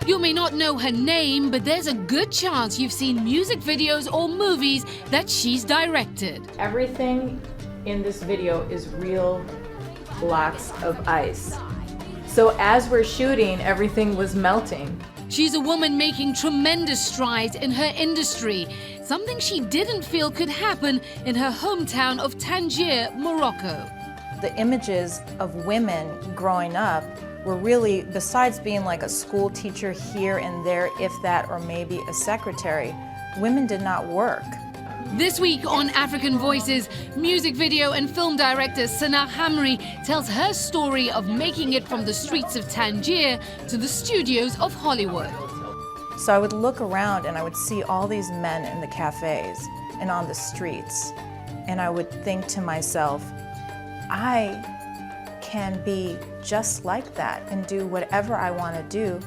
You may not know her name, but there's a good chance you've seen music videos or movies that she's directed. Everything in this video is real blocks of ice. So as we're shooting, everything was melting. She's a woman making tremendous strides in her industry, something she didn't feel could happen in her hometown of Tangier, Morocco. The images of women growing up were really, besides being like a school teacher here and there, if that, or maybe a secretary, women did not work. This week on African Voices, music video and film director Sana Hamri tells her story of making it from the streets of Tangier to the studios of Hollywood. So I would look around and I would see all these men in the cafes and on the streets, and I would think to myself, I can be just like that and do whatever I want to do.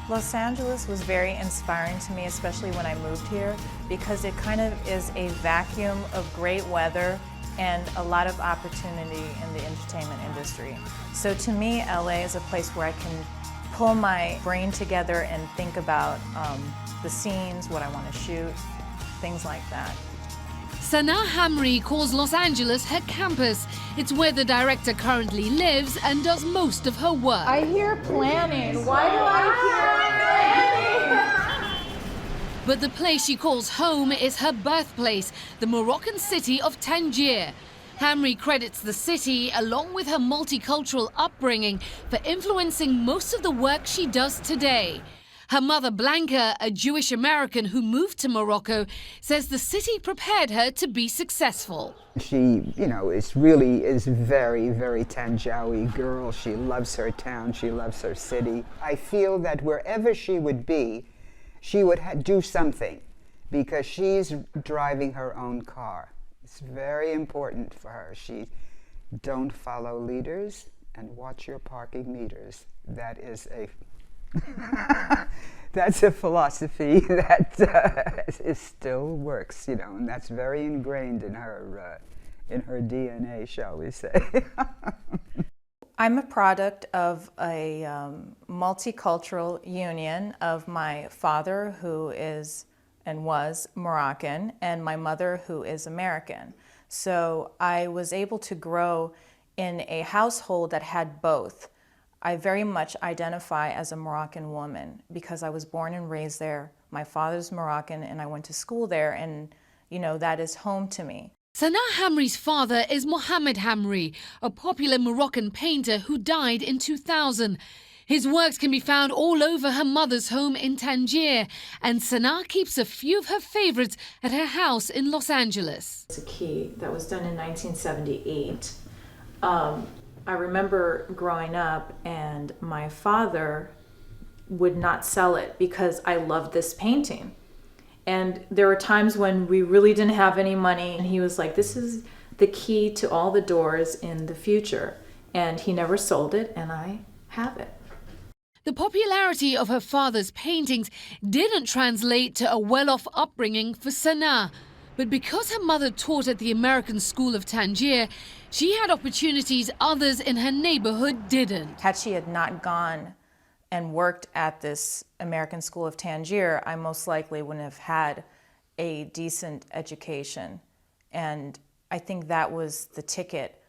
Los Angeles was very inspiring to me, especially when I moved here, because it kind of is a vacuum of great weather and a lot of opportunity in the entertainment industry. So to me, LA is a place where I can pull my brain together and think about the scenes, what I want to shoot, things like that. Sana Hamri calls Los Angeles her campus. It's where the director currently lives and does most of her work. I hear planning. Why do I hear planning? But the place she calls home is her birthplace, the Moroccan city of Tangier. Hamri credits the city, along with her multicultural upbringing, for influencing most of the work she does today. Her mother, Blanca, a Jewish American who moved to Morocco, says the city prepared her to be successful. She, is very, very Tanjawi girl. She loves her town, she loves her city. I feel that wherever she would be, she would do something because she's driving her own car. It's very important for her. She don't follow leaders and watch your parking meters. That is a that's a philosophy that still works, and that's very ingrained in her DNA, shall we say. I'm a product of a multicultural union of my father, who is and was Moroccan, and my mother, who is American. So I was able to grow in a household that had both. I very much identify as a Moroccan woman because I was born and raised there. My father's Moroccan and I went to school there, and that is home to me. Sana Hamri's father is Mohammed Hamri, a popular Moroccan painter who died in 2000. His works can be found all over her mother's home in Tangier, and Sana keeps a few of her favorites at her house in Los Angeles. It's a key that was done in 1978. I remember growing up and my father would not sell it because I loved this painting. And there were times when we really didn't have any money and he was like, this is the key to all the doors in the future. And he never sold it and I have it. The popularity of her father's paintings didn't translate to a well-off upbringing for Sana. But because her mother taught at the American School of Tangier, she had opportunities others in her neighborhood didn't. Had she had not gone and worked at this American School of Tangier, I most likely wouldn't have had a decent education. And I think that was the ticket.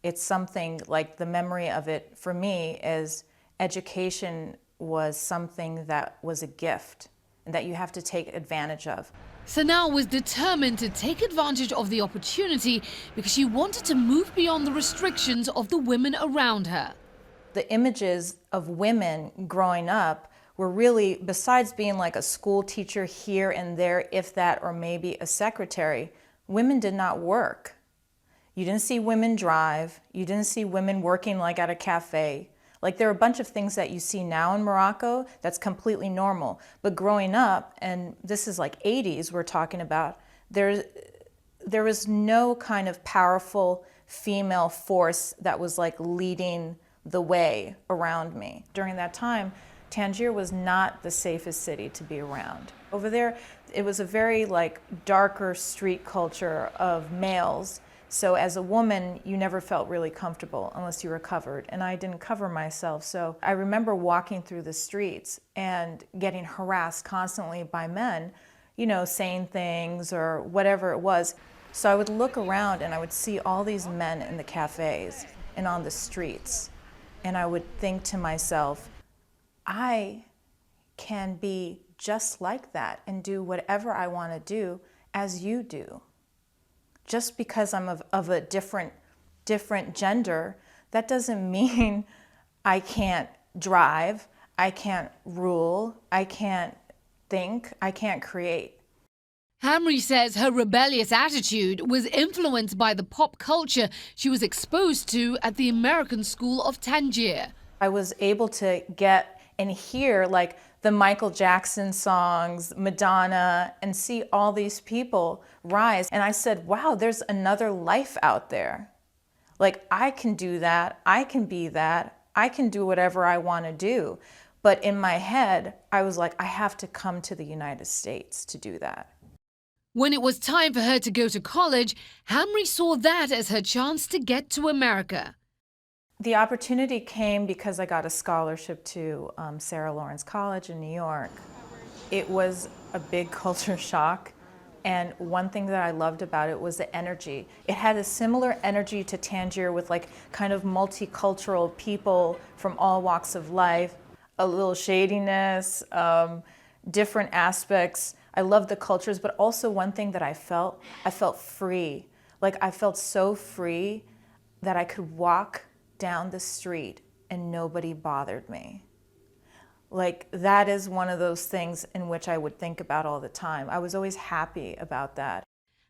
It's something like the memory of it for me is education was something that was a gift and that you have to take advantage of. Sana was determined to take advantage of the opportunity because she wanted to move beyond the restrictions of the women around her. The images of women growing up were really, besides being like a school teacher here and there, if that, or maybe a secretary, women did not work. You didn't see women drive. You didn't see women working like at a cafe. Like there are a bunch of things that you see now in Morocco that's completely normal. But growing up, and this is like 80s we're talking about, there was no kind of powerful female force that was like leading the way around me. During that time, Tangier was not the safest city to be around. Over there, it was a very darker street culture of males. So as a woman, you never felt really comfortable unless you were covered. And I didn't cover myself. So I remember walking through the streets and getting harassed constantly by men, saying things or whatever it was. So I would look around and I would see all these men in the cafes and on the streets. And I would think to myself, I can be just like that and do whatever I want to do as you do. Just because I'm of a different gender, that doesn't mean I can't drive, I can't rule, I can't think, I can't create. Hamri says her rebellious attitude was influenced by the pop culture she was exposed to at the American School of Tangier. I was able to get and hear the Michael Jackson songs, Madonna, and see all these people rise. And I said, wow, there's another life out there. I can do that, I can be that, I can do whatever I want to do. But in my head, I was like, I have to come to the United States to do that. When it was time for her to go to college, Hamri saw that as her chance to get to America. The opportunity came because I got a scholarship to Sarah Lawrence College in New York. It was a big culture shock, and one thing that I loved about it was the energy. It had a similar energy to Tangier with kind of multicultural people from all walks of life, a little shadiness, different aspects. I loved the cultures, but also one thing that I felt free. I felt so free that I could walk down the street and nobody bothered me. That is one of those things in which I would think about all the time. I was always happy about that.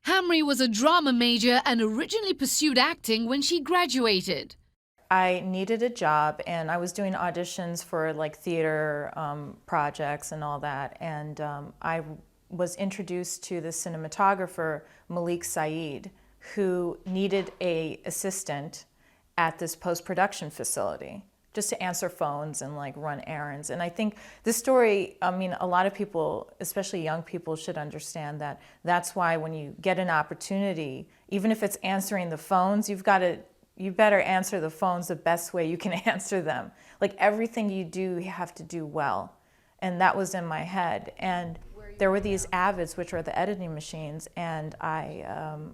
Hamri was a drama major and originally pursued acting when she graduated. I needed a job and I was doing auditions for theater projects and all that. And I was introduced to the cinematographer, Malik Saeed, who needed an assistant at this post-production facility just to answer phones and run errands. And I think this story, a lot of people, especially young people, should understand that that's why when you get an opportunity, even if it's answering the phones, you better answer the phones the best way you can answer them. Everything you do, you have to do well. And that was in my head. And there were these Avids, which are the editing machines, and I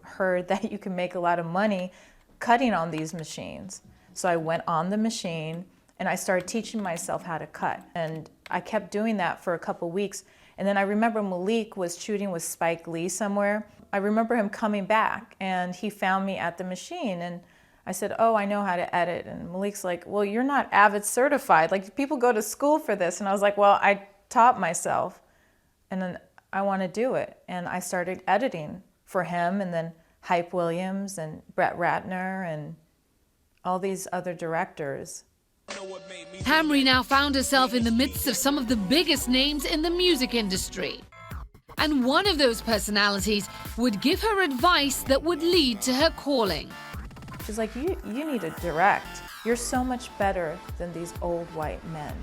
heard that you can make a lot of money cutting on these machines. So I went on the machine and I started teaching myself how to cut. And I kept doing that for a couple weeks. And then I remember Malik was shooting with Spike Lee somewhere. I remember him coming back and he found me at the machine and I said, oh, I know how to edit. And Malik's like, well, you're not Avid certified. People go to school for this. And I was like, well, I taught myself and then I want to do it. And I started editing for him and then Hype Williams and Brett Ratner and all these other directors. Hamri now found herself in the midst of some of the biggest names in the music industry. And one of those personalities would give her advice that would lead to her calling. She's like, you need to direct. You're so much better than these old white men.